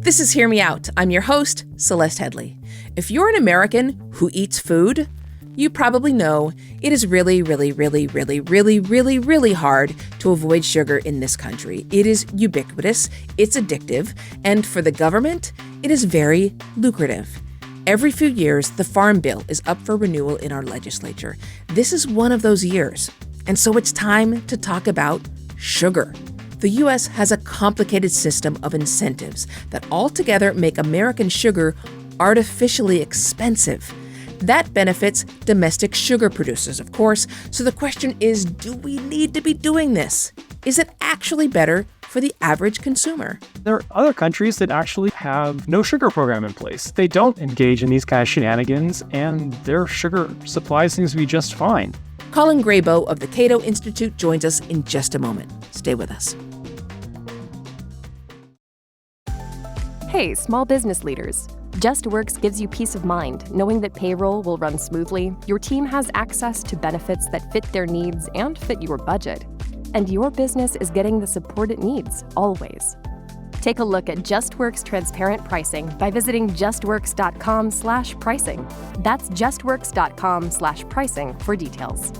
This is Hear Me Out. I'm your host, Celeste Headley. If you're an American who eats food, you probably know it is really hard to avoid sugar in this country. It is ubiquitous, it's addictive, and for the government, it is very lucrative. Every few years, the Farm Bill is up for renewal in our legislature. This is one of those years. And so it's time to talk about sugar. The U.S. has a complicated system of incentives that altogether make American sugar artificially expensive. That benefits domestic sugar producers, of course. So the question is, do we need to be doing this? Is it actually better for the average consumer? There are other countries that actually have no sugar program in place. They don't engage in these kind of shenanigans, and their sugar supply seems to be just fine. Colin Grabow of the Cato Institute joins us in just a moment. Stay with us. Hey, small business leaders. JustWorks gives you peace of mind knowing that payroll will run smoothly, your team has access to benefits that fit their needs and fit your budget, and your business is getting the support it needs, always. Take a look at JustWorks transparent pricing by visiting justworks.com/pricing. That's justworks.com/pricing for details.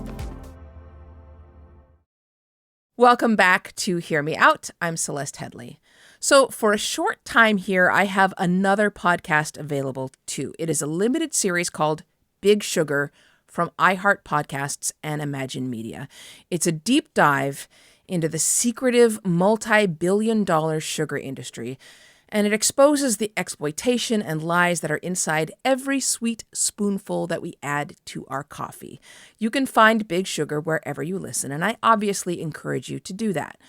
Welcome back to Hear Me Out. I'm Celeste Headley. So for a short time here, I have another podcast available too. It is a limited series called Big Sugar from iHeart Podcasts and Imagine Media. It's a deep dive into the secretive multi-billion-dollar sugar industry, and it exposes the exploitation and lies that are inside every sweet spoonful that we add to our coffee. You can find Big Sugar wherever you listen, and I obviously encourage you to do that.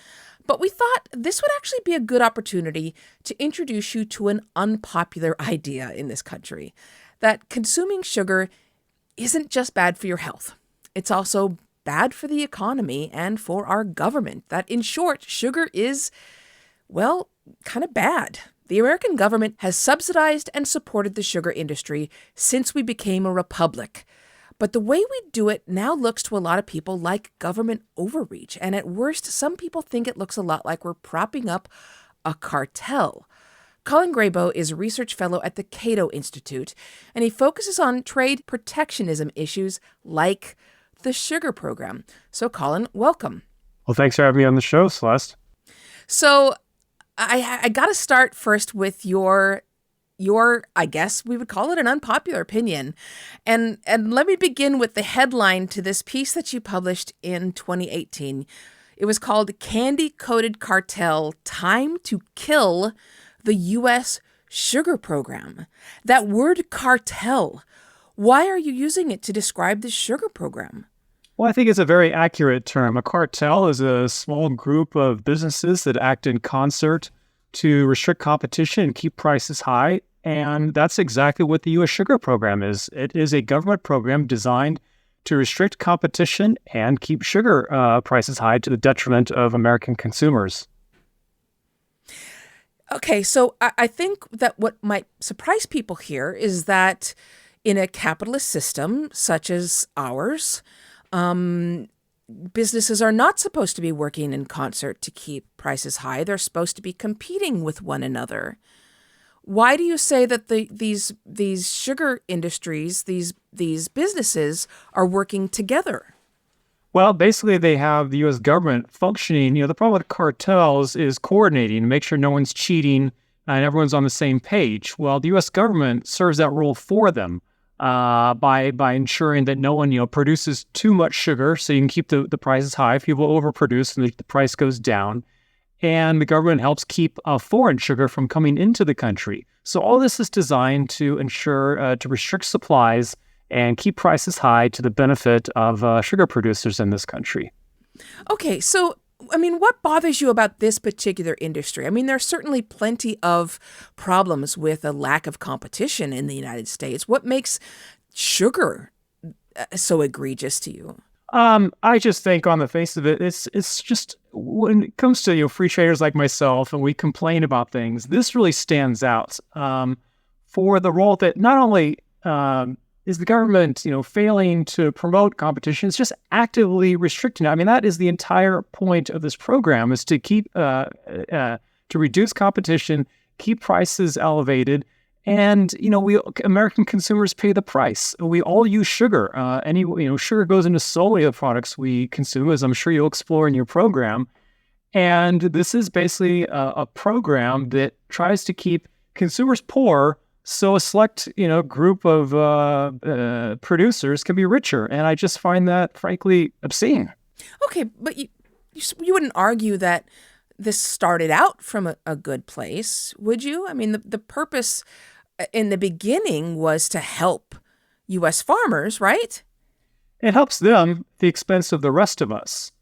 But we thought this would actually be a good opportunity to introduce you to an unpopular idea in this country, that consuming sugar isn't just bad for your health. It's also bad for the economy and for our government. That, in short, sugar is, well, kind of bad. The American government has subsidized and supported the sugar industry since we became a republic. But the way we do it now looks to a lot of people like government overreach. And at worst, some people think it looks a lot like we're propping up a cartel. Colin Grabow is a research fellow at the Cato Institute, and he focuses on trade protectionism issues like the sugar program. So, Colin, welcome. Well, thanks for having me on the show, Celeste. So, I got to start first with your, I guess we would call it an unpopular opinion. And let me begin with the headline to this piece that you published in 2018. It was called Candy-Coated Cartel, Time to Kill the U.S. Sugar Program. That word cartel, why are you using it to describe the sugar program? Well, I think it's a very accurate term. A cartel is a small group of businesses that act in concert to restrict competition and keep prices high. And that's exactly what the U.S. Sugar Program is. It is a government program designed to restrict competition and keep sugar prices high to the detriment of American consumers. Okay, so I think that what might surprise people here is that in a capitalist system such as ours, businesses are not supposed to be working in concert to keep prices high. They're supposed to be competing with one another. Why do you say that these sugar industries, these businesses are working together? Well, basically, they have the U.S. government functioning. The problem with cartels is coordinating to make sure no one's cheating and everyone's on the same page. Well, the U.S. government serves that role for them by ensuring that no one, produces too much sugar so you can keep the prices high. If people overproduce and the price goes down. And the government helps keep foreign sugar from coming into the country. So all this is designed to ensure, to restrict supplies and keep prices high to the benefit of sugar producers in this country. Okay, so, what bothers you about this particular industry? There's certainly plenty of problems with a lack of competition in the United States. What makes sugar so egregious to you? I just think on the face of it, it's just when it comes to free traders like myself and we complain about things, this really stands out for the role that not only is the government failing to promote competition, it's just actively restricting it. That is the entire point of this program, is to keep to reduce competition keep prices elevated. And, we American consumers pay the price. We all use sugar. Sugar goes into so many of the products we consume, as I'm sure you'll explore in your program. And this is basically a program that tries to keep consumers poor so a select, group of producers can be richer. And I just find that, frankly, obscene. Okay, but you wouldn't argue that this started out from a good place, would you? I mean, the purpose in the beginning was to help U.S. farmers, right? It helps them at the expense of the rest of us.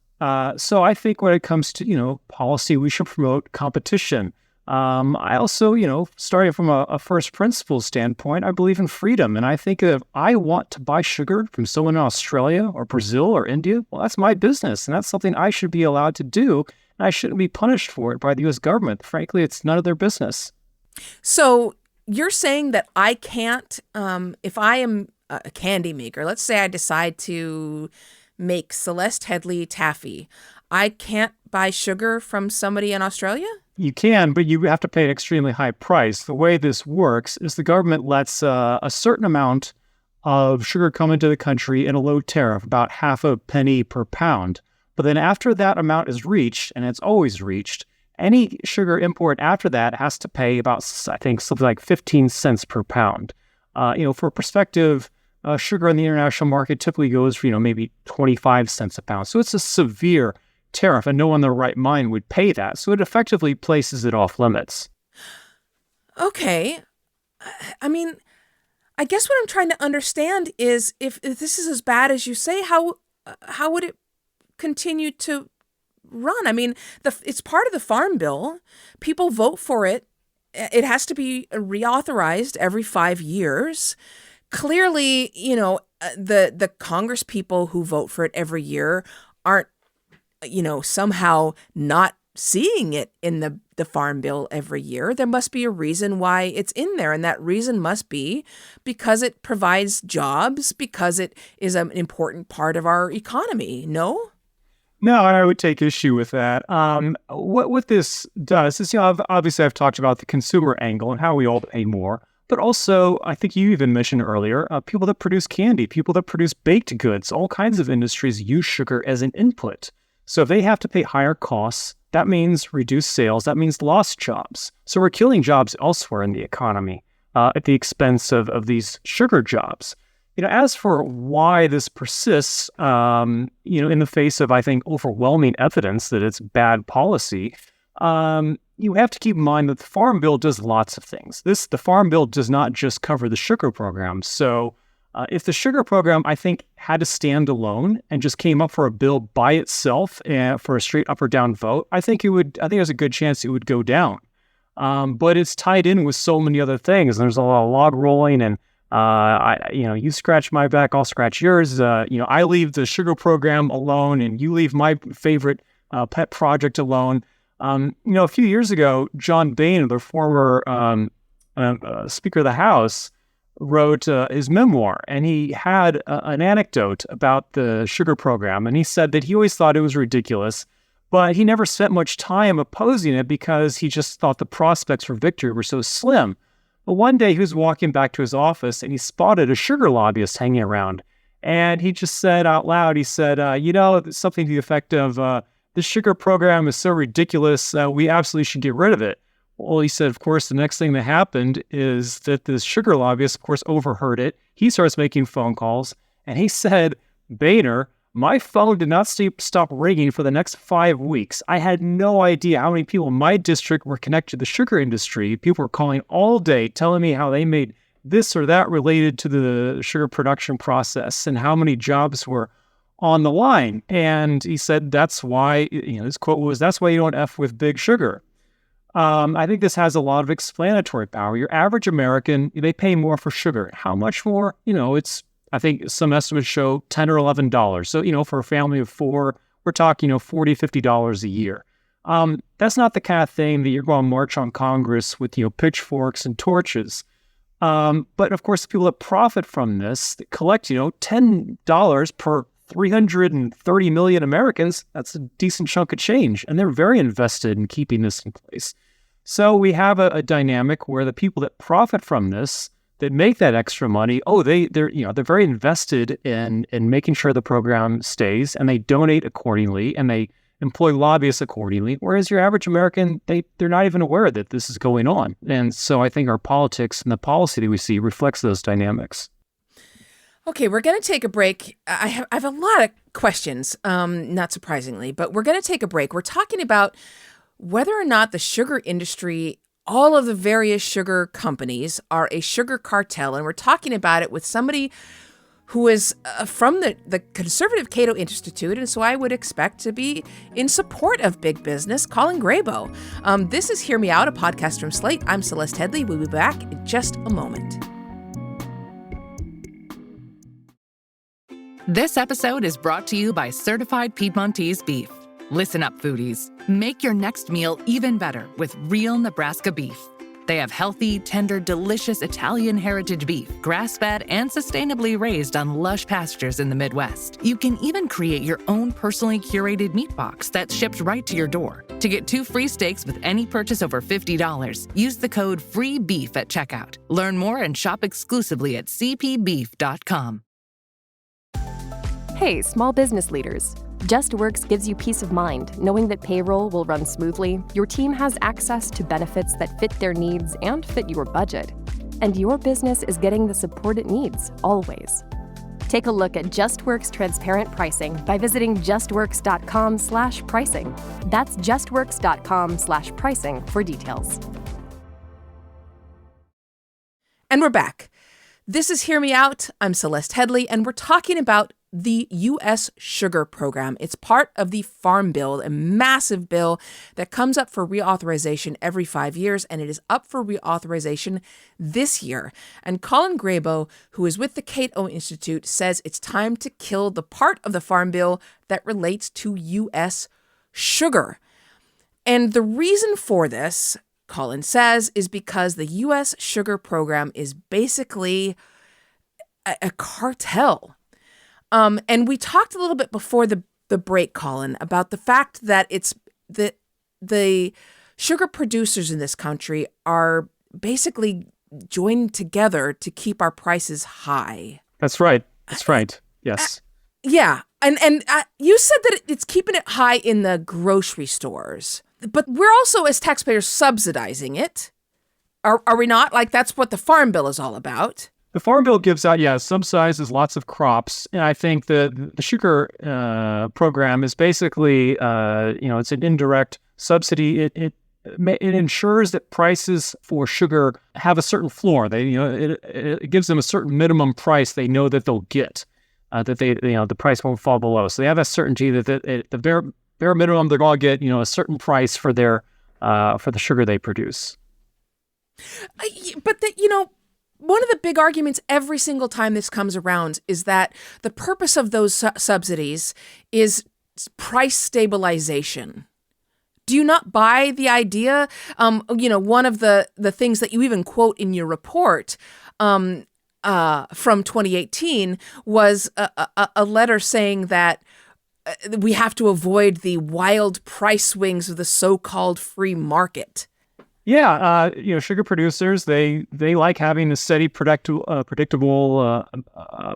So I think when it comes to, policy, we should promote competition. I also, starting from a first principles standpoint, I believe in freedom. And I think if I want to buy sugar from someone in Australia or Brazil or India, well, that's my business. And that's something I should be allowed to do. And I shouldn't be punished for it by the U.S. government. Frankly, it's none of their business. So you're saying that I can't, if I am a candy maker, let's say I decide to make Celeste Headley taffy, I can't buy sugar from somebody in Australia? You can, but you have to pay an extremely high price. The way this works is the government lets a certain amount of sugar come into the country in a low tariff, about half a penny per pound. But then after that amount is reached, and it's always reached, any sugar import after that has to pay about, I think, something like 15 cents per pound. For perspective, sugar in the international market typically goes for, maybe 25 cents a pound. So it's a severe tariff, and no one in their right mind would pay that. So it effectively places it off limits. Okay. I mean, I guess what I'm trying to understand is if this is as bad as you say, how would it continue to run? I mean, it's part of the Farm Bill. People vote for it. It has to be reauthorized every 5 years. Clearly, the Congress people who vote for it every year aren't, somehow not seeing it in the Farm Bill every year. There must be a reason why it's in there. And that reason must be because it provides jobs, because it is an important part of our economy. No? No, I would take issue with that. What this does is, obviously I've talked about the consumer angle and how we all pay more. But also, I think you even mentioned earlier, people that produce candy, people that produce baked goods, all kinds of industries use sugar as an input. So if they have to pay higher costs, that means reduced sales, that means lost jobs. So we're killing jobs elsewhere in the economy at the expense of these sugar jobs. As for why this persists, in the face of, I think, overwhelming evidence that it's bad policy, you have to keep in mind that the Farm Bill does lots of things. The Farm Bill does not just cover the sugar program. So if the sugar program, I think, had to stand alone and just came up for a bill by itself and for a straight up or down vote, I think there's a good chance it would go down. But it's tied in with so many other things. There's a lot of log rolling, and you scratch my back, I'll scratch yours. I leave the sugar program alone, and you leave my favorite pet project alone. A few years ago, John Boehner, the former Speaker of the House, wrote his memoir, and he had an anecdote about the sugar program, and he said that he always thought it was ridiculous, but he never spent much time opposing it because he just thought the prospects for victory were so slim. But one day he was walking back to his office, and he spotted a sugar lobbyist hanging around, and he just said out loud, he said, something to the effect of, this sugar program is so ridiculous, we absolutely should get rid of it. Well, he said, of course, the next thing that happened is that this sugar lobbyist, of course, overheard it. He starts making phone calls, and he said, Boehner, my phone did not stop ringing for the next 5 weeks. I had no idea how many people in my district were connected to the sugar industry. People were calling all day, telling me how they made this or that related to the sugar production process and how many jobs were on the line. And he said, that's why, his quote was, that's why you don't F with big sugar. I think this has a lot of explanatory power. Your average American, they pay more for sugar. How much more? I think some estimates show $10 or $11. So, for a family of 4, we're talking, $40, $50 a year. That's not the kind of thing that you're going to march on Congress with, pitchforks and torches. But of course, the people that profit from this that collect, $10 per 330 million Americans, that's a decent chunk of change. And they're very invested in keeping this in place. So we have a dynamic where the people that profit from this, that make that extra money, they're very invested in making sure the program stays, and they donate accordingly, and they employ lobbyists accordingly. Whereas your average American, they're not even aware that this is going on. And so I think our politics and the policy that we see reflects those dynamics. Okay, we're going to take a break. I have a lot of questions, not surprisingly, but we're going to take a break. We're talking about whether or not the sugar industry, all of the various sugar companies, are a sugar cartel. And we're talking about it with somebody who is from the conservative Cato Institute, and so I would expect to be in support of big business, Colin Grabow. This is Hear Me Out, a podcast from Slate. I'm Celeste Headlee. We'll be back in just a moment. This episode is brought to you by Certified Piedmontese Beef. Listen up, foodies. Make your next meal even better with real Nebraska beef. They have healthy, tender, delicious Italian heritage beef, grass-fed and sustainably raised on lush pastures in the Midwest. You can even create your own personally curated meat box that's shipped right to your door. To get 2 free steaks with any purchase over $50, use the code FREEBEEF at checkout. Learn more and shop exclusively at cpbeef.com. Hey, small business leaders. JustWorks gives you peace of mind knowing that payroll will run smoothly, your team has access to benefits that fit their needs and fit your budget, and your business is getting the support it needs, always. Take a look at JustWorks transparent pricing by visiting justworks.com/pricing. That's justworks.com/pricing for details. And we're back. This is Hear Me Out. I'm Celeste Headlee, and we're talking about the U.S. sugar program. It's part of the Farm Bill, a massive bill that comes up for reauthorization every 5 years, and it is up for reauthorization this year. And Colin Grabow, who is with the Cato Institute, says it's time to kill the part of the Farm Bill that relates to U.S. sugar. And the reason for this, Colin says, is because the U.S. sugar program is basically a cartel. And we talked a little bit before the break, Colin, about the fact that it's the sugar producers in this country are basically joined together to keep our prices high. That's right. That's right. Yes. Yeah. And you said that it's keeping it high in the grocery stores, but we're also, as taxpayers, subsidizing it. Are we not? Like, that's what the Farm Bill is all about. The Farm Bill gives out, subsidizes lots of crops. And I think the sugar program is basically, it's an indirect subsidy. It ensures that prices for sugar have a certain floor. It gives them a certain minimum price they know that they'll get, that the price won't fall below. So they have a certainty that the bare minimum they're going to get, a certain price for their for the sugar they produce. But one of the big arguments every single time this comes around is that the purpose of those subsidies is price stabilization. Do you not buy the idea? One of the things that you even quote in your report from 2018 was a letter saying that we have to avoid the wild price swings of the so-called free market. Yeah, sugar producers, they like having a steady, predictable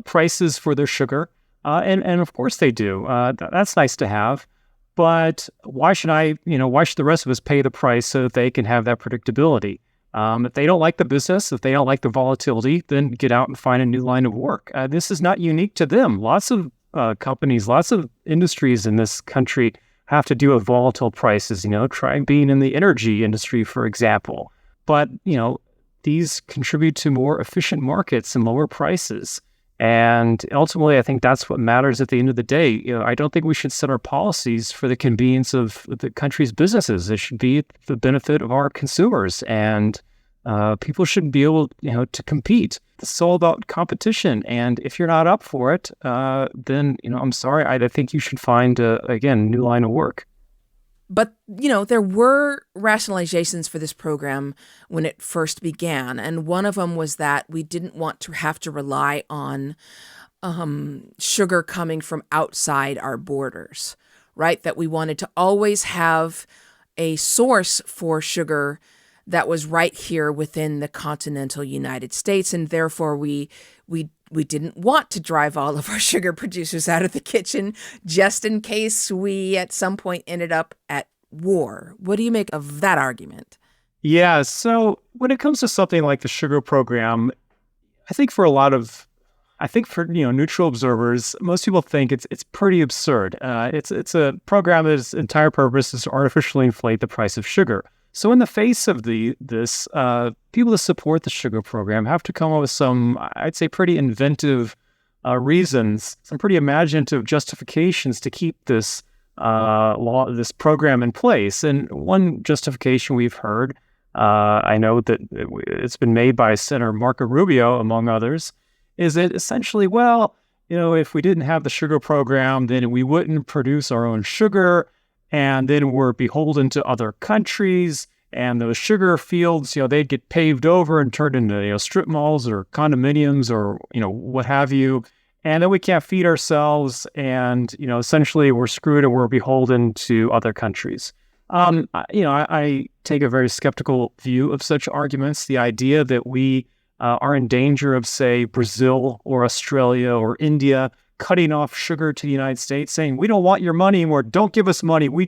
prices for their sugar, and of course they do. That's nice to have, but why should the rest of us pay the price so that they can have that predictability? If they don't like the business, if they don't like the volatility, then get out and find a new line of work. This is not unique to them. Lots of companies, lots of industries in this country have to do with volatile prices, try being in the energy industry, for example. But, these contribute to more efficient markets and lower prices. And ultimately, I think that's what matters at the end of the day. I don't think we should set our policies for the convenience of the country's businesses. It should be the benefit of our consumers, and people should be able, to compete. It's all about competition. And if you're not up for it, then, I'm sorry, I think you should find, a new line of work. But, there were rationalizations for this program when it first began. And one of them was that we didn't want to have to rely on sugar coming from outside our borders, right? That we wanted to always have a source for sugar that was right here within the continental United States, and therefore we didn't want to drive all of our sugar producers out of the kitchen just in case we at some point ended up at war. What do you make of that argument? Yeah, so when it comes to something like the sugar program, I think for neutral observers, most people think it's pretty absurd. It's a program that's entire purpose is to artificially inflate the price of sugar. So in the face of this, people that support the sugar program have to come up with some, I'd say, pretty inventive reasons, some pretty imaginative justifications to keep this this program in place. And one justification we've heard, I know that it's been made by Senator Marco Rubio, among others, is that essentially, if we didn't have the sugar program, then we wouldn't produce our own sugar, and then we're beholden to other countries, and those sugar fields, they'd get paved over and turned into, strip malls or condominiums or, what have you, and then we can't feed ourselves, and, essentially we're screwed and we're beholden to other countries. I take a very skeptical view of such arguments. The idea that we are in danger of, say, Brazil or Australia or India cutting off sugar to the United States, saying, we don't want your money anymore, don't give us money. We're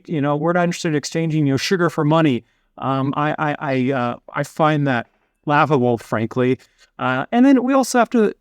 not interested in exchanging, sugar for money. I find that laughable, frankly. And then we also have to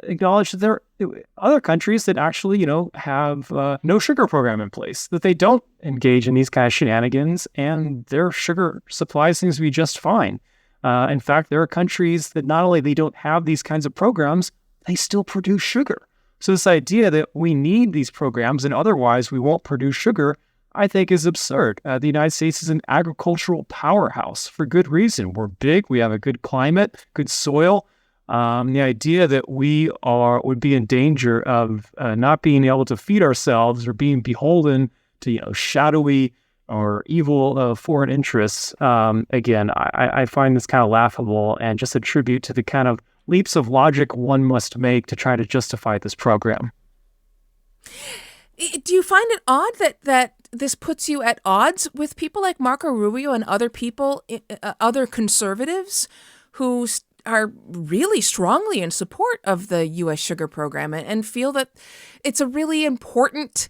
acknowledge that there are other countries that actually, have no sugar program in place, that they don't engage in these kind of shenanigans, and their sugar supply seems to be just fine. In fact, there are countries that not only they don't have these kinds of programs, they still produce sugar. So this idea that we need these programs and otherwise we won't produce sugar, I think is absurd. The United States is an agricultural powerhouse for good reason. We're big, we have a good climate, good soil. The idea that we would be in danger of not being able to feed ourselves or being beholden to, shadowy or evil foreign interests, again, I find this kind of laughable and just a tribute to the kind of leaps of logic one must make to try to justify this program. Do you find it odd that this puts you at odds with people like Marco Rubio and other people, other conservatives who are really strongly in support of the U.S. sugar program and feel that it's a really important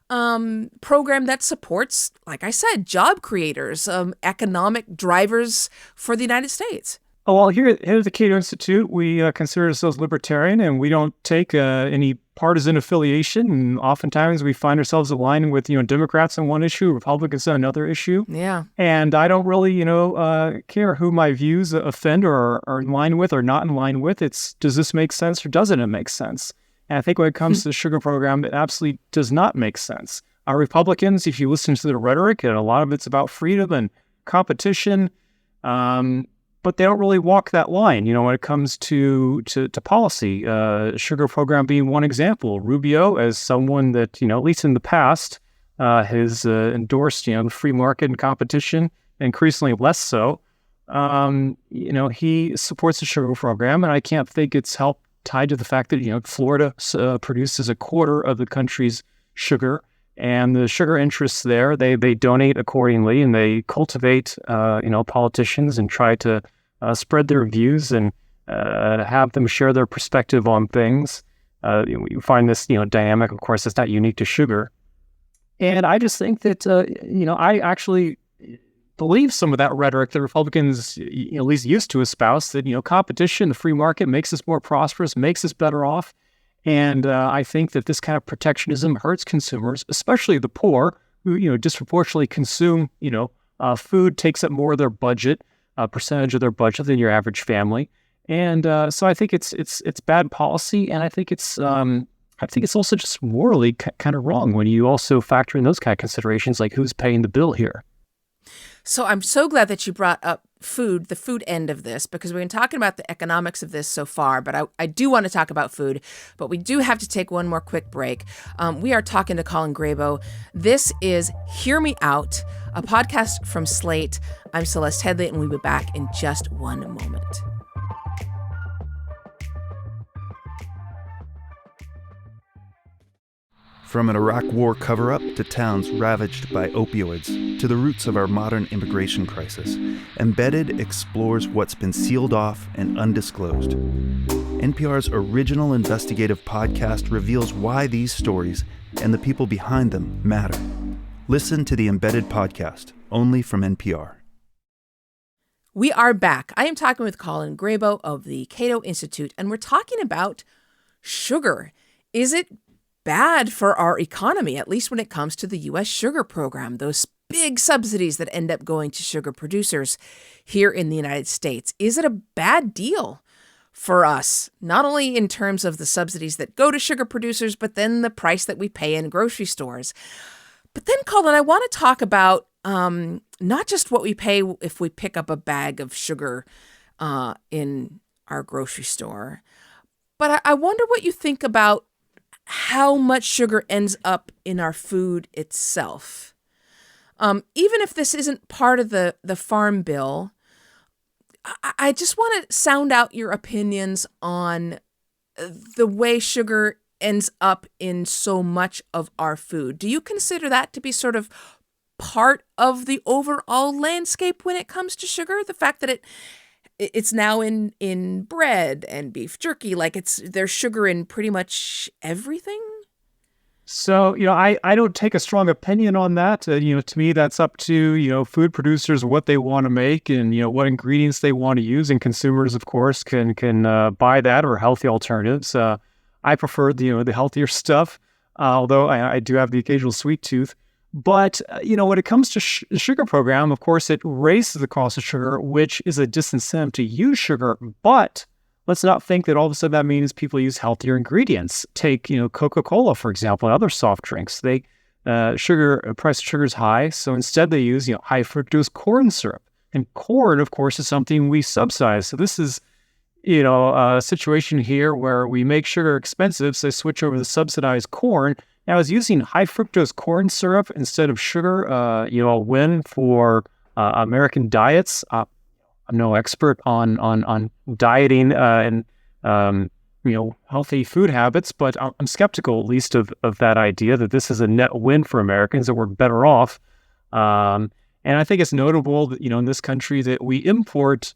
program that supports, like I said, job creators, economic drivers for the United States? Oh, well, here at the Cato Institute, we consider ourselves libertarian, and we don't take any partisan affiliation. And oftentimes we find ourselves aligning with, Democrats on one issue, Republicans on another issue. Yeah. And I don't really, care who my views offend or are in line with or not in line with. Does this make sense or doesn't it make sense? And I think when it comes to the sugar program, it absolutely does not make sense. Our Republicans, if you listen to the rhetoric, and a lot of it's about freedom and competition, but they don't really walk that line, when it comes to policy. Sugar program being one example. Rubio, as someone that, at least in the past, has endorsed, the free market and competition, increasingly less so. He supports the sugar program, and I can't think it's helped tied to the fact that, Florida produces a quarter of the country's sugar, and the sugar interests there, they donate accordingly, and they cultivate, politicians and try to spread their views and have them share their perspective on things. You find this, dynamic, of course, it's not unique to sugar. And I just think that, I actually believe some of that rhetoric that Republicans, at least used to espouse, that, competition, the free market makes us more prosperous, makes us better off. And I think that this kind of protectionism hurts consumers, especially the poor, who, disproportionately consume, food, takes up more of their budget, a percentage of their budget than your average family. And so I think it's bad policy, and I think it's also just morally kind of wrong when you also factor in those kind of considerations, like who's paying the bill here. So I'm so glad that you brought up the food end of this, because we've been talking about the economics of this so far, but I do want to talk about food, but we do have to take one more quick break. We are talking to Colin Grabow. This is Hear Me Out, a podcast from Slate. I'm Celeste Headley, and we'll be back in just one moment. From an Iraq war cover-up to towns ravaged by opioids, to the roots of our modern immigration crisis, Embedded explores what's been sealed off and undisclosed. NPR's original investigative podcast reveals why these stories and the people behind them matter. Listen to the Embedded podcast, only from NPR. We are back. I am talking with Colin Grabow of the Cato Institute, and we're talking about sugar. Is it bad for our economy, at least when it comes to the U.S. sugar program, those big subsidies that end up going to sugar producers here in the United States? Is it a bad deal for us, not only in terms of the subsidies that go to sugar producers, but then the price that we pay in grocery stores? But then, Colin, I want to talk about not just what we pay if we pick up a bag of sugar in our grocery store, but I wonder what you think about how much sugar ends up in our food itself. Even if this isn't part of the farm bill, I just want to sound out your opinions on the way sugar ends up in so much of our food. Do you consider that to be sort of part of the overall landscape when it comes to sugar? The fact that it's now in bread and beef jerky, like there's sugar in pretty much everything? So, I don't take a strong opinion on that. To me, that's up to, food producers, what they want to make and, what ingredients they want to use. And consumers, of course, can buy that or healthy alternatives. I prefer, the healthier stuff, although I do have the occasional sweet tooth. But, when it comes to the sugar program, of course, it raises the cost of sugar, which is a disincentive to use sugar. But let's not think that all of a sudden that means people use healthier ingredients. Take, Coca-Cola, for example, and other soft drinks. Price of sugar is high, so instead they use, high fructose corn syrup. And corn, of course, is something we subsidize. So this is, a situation here where we make sugar expensive, so they switch over to subsidized corn. Now, is using high fructose corn syrup instead of sugar, a win for American diets? I'm no expert on dieting and healthy food habits, but I'm skeptical, at least, of that idea that this is a net win for Americans, that we're better off. And I think it's notable that, in this country that we import,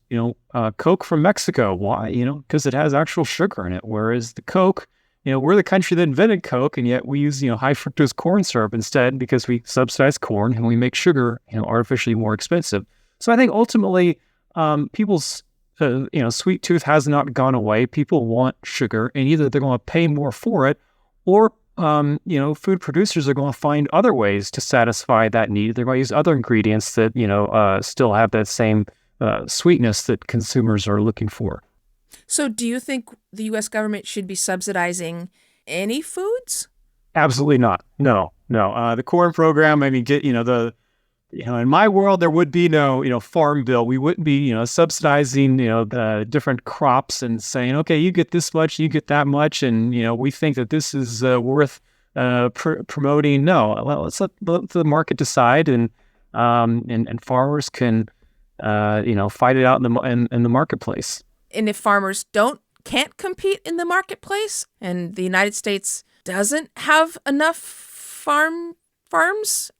Coke from Mexico. Why? Because it has actual sugar in it, whereas the Coke, we're the country that invented Coke, and yet we use, high fructose corn syrup instead because we subsidize corn and we make sugar, artificially more expensive. So I think ultimately, people's, sweet tooth has not gone away. People want sugar, and either they're going to pay more for it, or, food producers are going to find other ways to satisfy that need. They're going to use other ingredients that, still have that same sweetness that consumers are looking for. So do you think the U.S. government should be subsidizing any foods? Absolutely not. No. The corn program, in my world, there would be no, farm bill. We wouldn't be, subsidizing, the different crops and saying, okay, you get this much, you get that much. And, we think that this is worth promoting. No, let's let the market decide, and farmers can, fight it out in the marketplace. And if farmers can't compete in the marketplace, and the United States doesn't have enough farms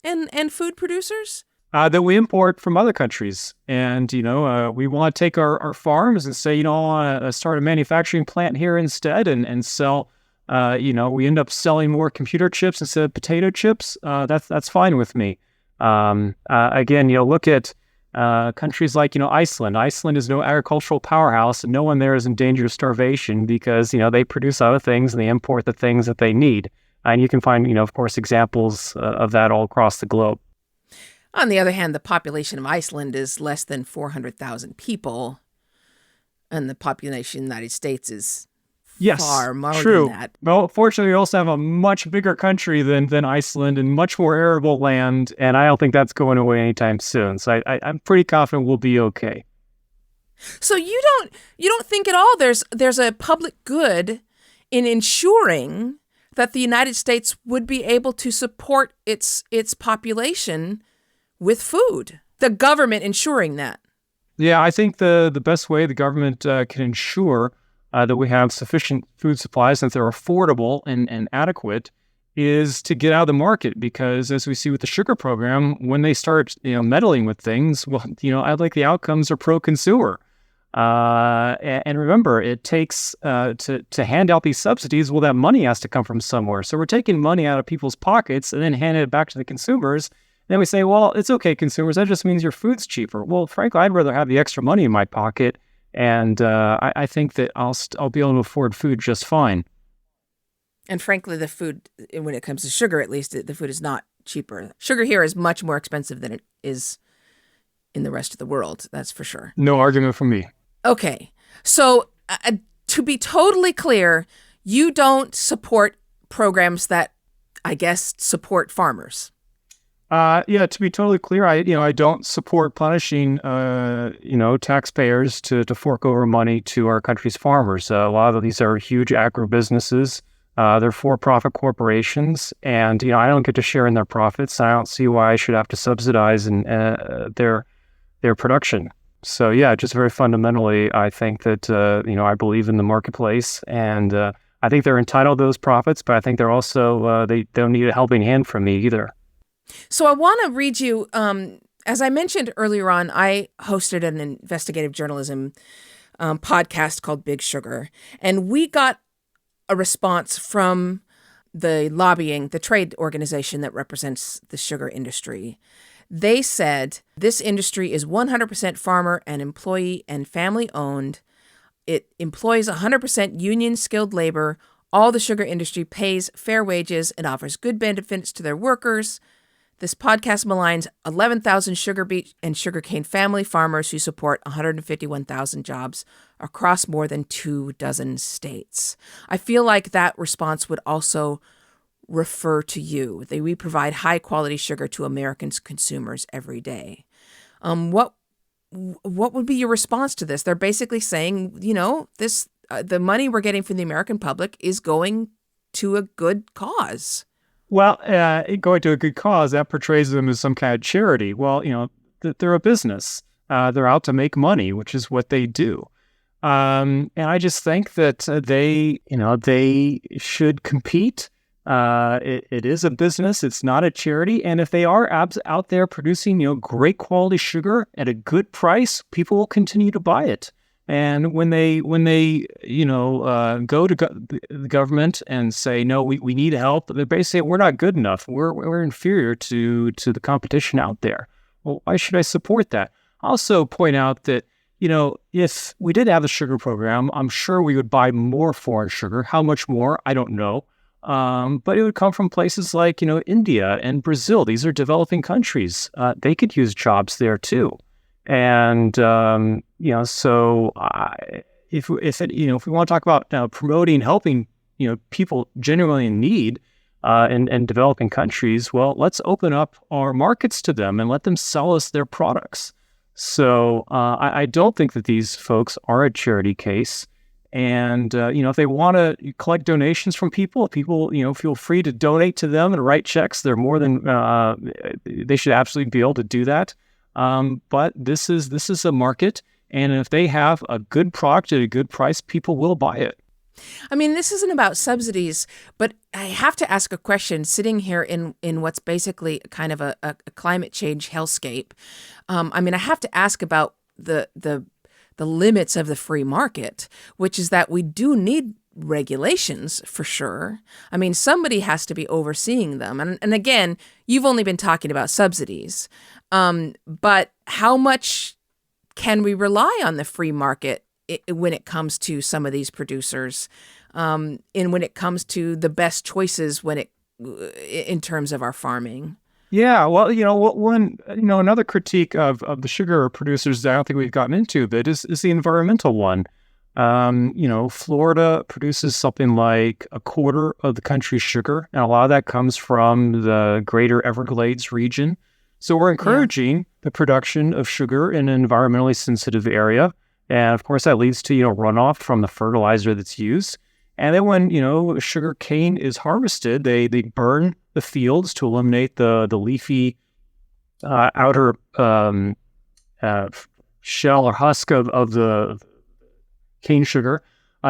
and food producers? That we import from other countries. And, we want to take our farms and say, I want to start a manufacturing plant here instead and sell, we end up selling more computer chips instead of potato chips. That's fine with me. Again, look at countries like, Iceland. Iceland is no agricultural powerhouse, and no one there is in danger of starvation because, they produce other things and they import the things that they need. And you can find, of course, examples of that all across the globe. On the other hand, the population of Iceland is less than 400,000 people, and the population of the United States is far more than that. Well, fortunately, we also have a much bigger country than Iceland and much more arable land, and I don't think that's going away anytime soon. So I'm pretty confident we'll be okay. So you don't think at all there's a public good in ensuring that the United States would be able to support its population with food, the government ensuring that? Yeah, I think the best way the government can ensure that we have sufficient food supplies and that they're affordable and adequate is to get out of the market, because as we see with the sugar program, when they start, meddling with things, well, I like the outcomes are pro-consumer. And remember, it takes to hand out these subsidies. Well, that money has to come from somewhere. So we're taking money out of people's pockets and then handing it back to the consumers. And then we say, well, it's okay, consumers. That just means your food's cheaper. Well, frankly, I'd rather have the extra money in my pocket, and I think that I'll be able to afford food just fine. And frankly, the food, when it comes to sugar, at least, the food is not cheaper. Sugar here is much more expensive than it is in the rest of the world. That's for sure. No argument from me. Okay. So to be totally clear, you don't support programs that, I guess, support farmers. To be totally clear, I don't support punishing, taxpayers to fork over money to our country's farmers. A lot of these are huge agribusinesses. They're for-profit corporations, and I don't get to share in their profits. I don't see why I should have to subsidize their production. So yeah, just very fundamentally, I think that I believe in the marketplace, and I think they're entitled to those profits. But I think they're also they don't need a helping hand from me either. So I want to read you. As I mentioned earlier on, I hosted an investigative journalism podcast called Big Sugar, and we got a response from the trade organization that represents the sugar industry. They said this industry is 100% farmer and employee and family owned. It employs 100% union skilled labor. All the sugar industry pays fair wages and offers good benefits to their workers. This podcast maligns 11,000 sugar beet and sugarcane family farmers who support 151,000 jobs across more than 24 states. I feel like that response would also refer to you. We provide high quality sugar to Americans consumers every day. What would be your response to this? They're basically saying, this the money we're getting from the American public is going to a good cause. Well, going to a good cause, that portrays them as some kind of charity. Well, they're a business. They're out to make money, which is what they do. And I just think that they should compete. It is a business. It's not a charity. And if they are out there producing, great quality sugar at a good price, people will continue to buy it. And when they go to the government and say, no, we need help, they basically say, we're not good enough. We're inferior to the competition out there. Well, why should I support that? I also point out that, if we did have the sugar program, I'm sure we would buy more foreign sugar. How much more? I don't know. But it would come from places like, India and Brazil. These are developing countries. They could use jobs there too. And, so if we want to talk about promoting, helping, people genuinely in need in developing countries, well, let's open up our markets to them and let them sell us their products. So I don't think that these folks are a charity case. And, if they want to collect donations from people, feel free to donate to them and write checks. They're more than, they should absolutely be able to do that. But this is a market. And if they have a good product at a good price, people will buy it. I mean, this isn't about subsidies, but I have to ask a question sitting here in what's basically kind of a climate change hellscape. I have to ask about the limits of the free market, which is that we do need regulations for sure. I mean, somebody has to be overseeing them. And again, you've only been talking about subsidies. But how much can we rely on the free market when it comes to some of these producers, and when it comes to the best choices in terms of our farming? Yeah, well, another critique of the sugar producers that I don't think we've gotten into, but is the environmental one. Florida produces something like a quarter of the country's sugar, and a lot of that comes from the greater Everglades region. So we're encouraging the production of sugar in an environmentally sensitive area. And of course, that leads to, runoff from the fertilizer that's used. And then when, sugar cane is harvested, they burn the fields to eliminate the leafy outer shell or husk of the cane sugar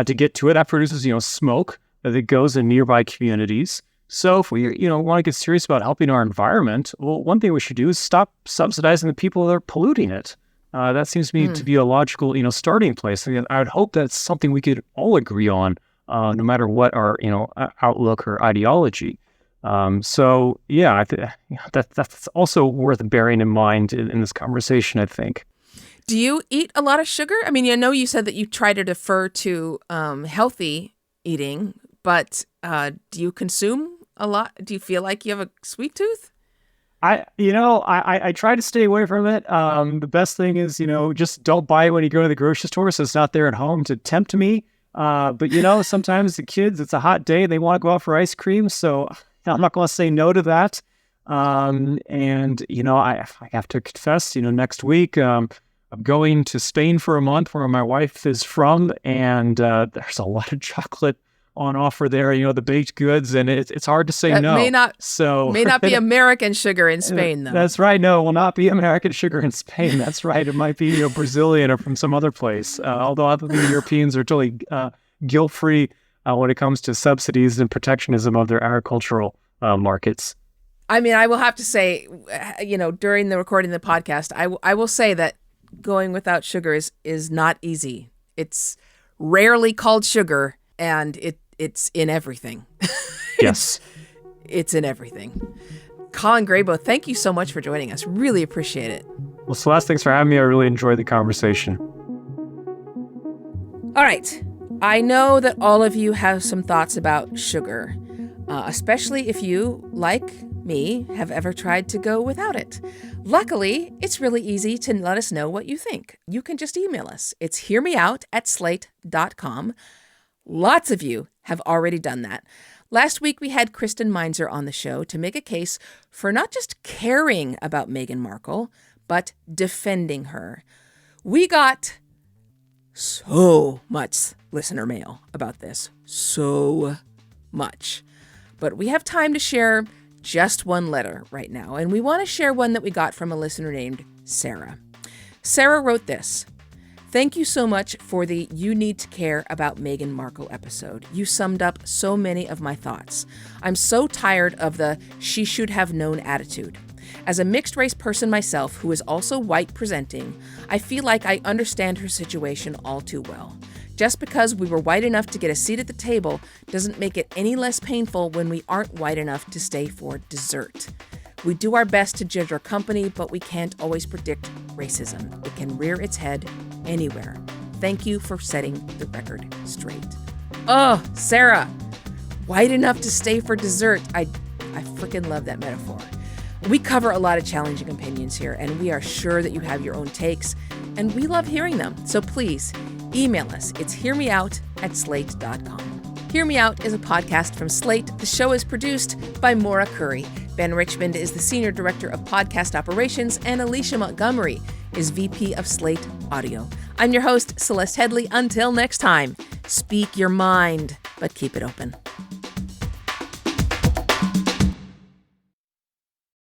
to get to it. That produces, smoke that goes in nearby communities. So if we, want to get serious about helping our environment, well, one thing we should do is stop subsidizing the people that are polluting it. That seems to me to be a logical, starting place. And I would hope that's something we could all agree on, no matter what our, outlook or ideology. So yeah, that's also worth bearing in mind in this conversation, I think. Do you eat a lot of sugar? I mean, I know you said that you try to defer to healthy eating, but do you consume a lot? Do you feel like you have a sweet tooth? I try to stay away from it. The best thing is, just don't buy it when you go to the grocery store, so it's not there at home to tempt me. But sometimes the kids, it's a hot day, they want to go out for ice cream, so I'm not going to say no to that. I have to confess, next week, I'm going to Spain for a month, where my wife is from, and there's a lot of chocolate on offer there, the baked goods, and it's hard to say no. May not be American sugar in Spain, though. That's right. No, it will not be American sugar in Spain. That's right. It might be Brazilian or from some other place. Although I think the Europeans are totally guilt-free when it comes to subsidies and protectionism of their agricultural markets. I mean, I will have to say, during the recording of the podcast, I will say that going without sugar is not easy. It's rarely called sugar, and it's in everything. Yes. It's in everything. Colin Grabow, thank you so much for joining us. Really appreciate it. Well, Celeste, thanks for having me. I really enjoyed the conversation. All right. I know that all of you have some thoughts about sugar, especially if you, like me, have ever tried to go without it. Luckily, it's really easy to let us know what you think. You can just email us. It's hearmeout@slate.com. Lots of you have already done that. Last week, we had Kristen Meinzer on the show to make a case for not just caring about Meghan Markle, but defending her. We got so much listener mail about this. So much. But we have time to share just one letter right now, and we want to share one that we got from a listener named Sarah. Sarah wrote this. Thank you so much for the You Need to Care About Meghan Markle episode. You summed up so many of my thoughts. I'm so tired of the she should have known attitude. As a mixed race person myself, who is also white presenting, I feel like I understand her situation all too well. Just because we were white enough to get a seat at the table doesn't make it any less painful when we aren't white enough to stay for dessert. We do our best to judge our company, but we can't always predict racism. It can rear its head anywhere. Thank you for setting the record straight. Oh, Sarah, white enough to stay for dessert. I freaking love that metaphor. We cover a lot of challenging opinions here, and we are sure that you have your own takes, and we love hearing them. So please email us. It's hearmeout@slate.com. Hear Me Out is a podcast from Slate. The show is produced by Maura Currie. Ben Richmond is the Senior Director of Podcast Operations, and Alicia Montgomery is VP of Slate Audio. I'm your host, Celeste Headlee. Until next time, speak your mind, but keep it open.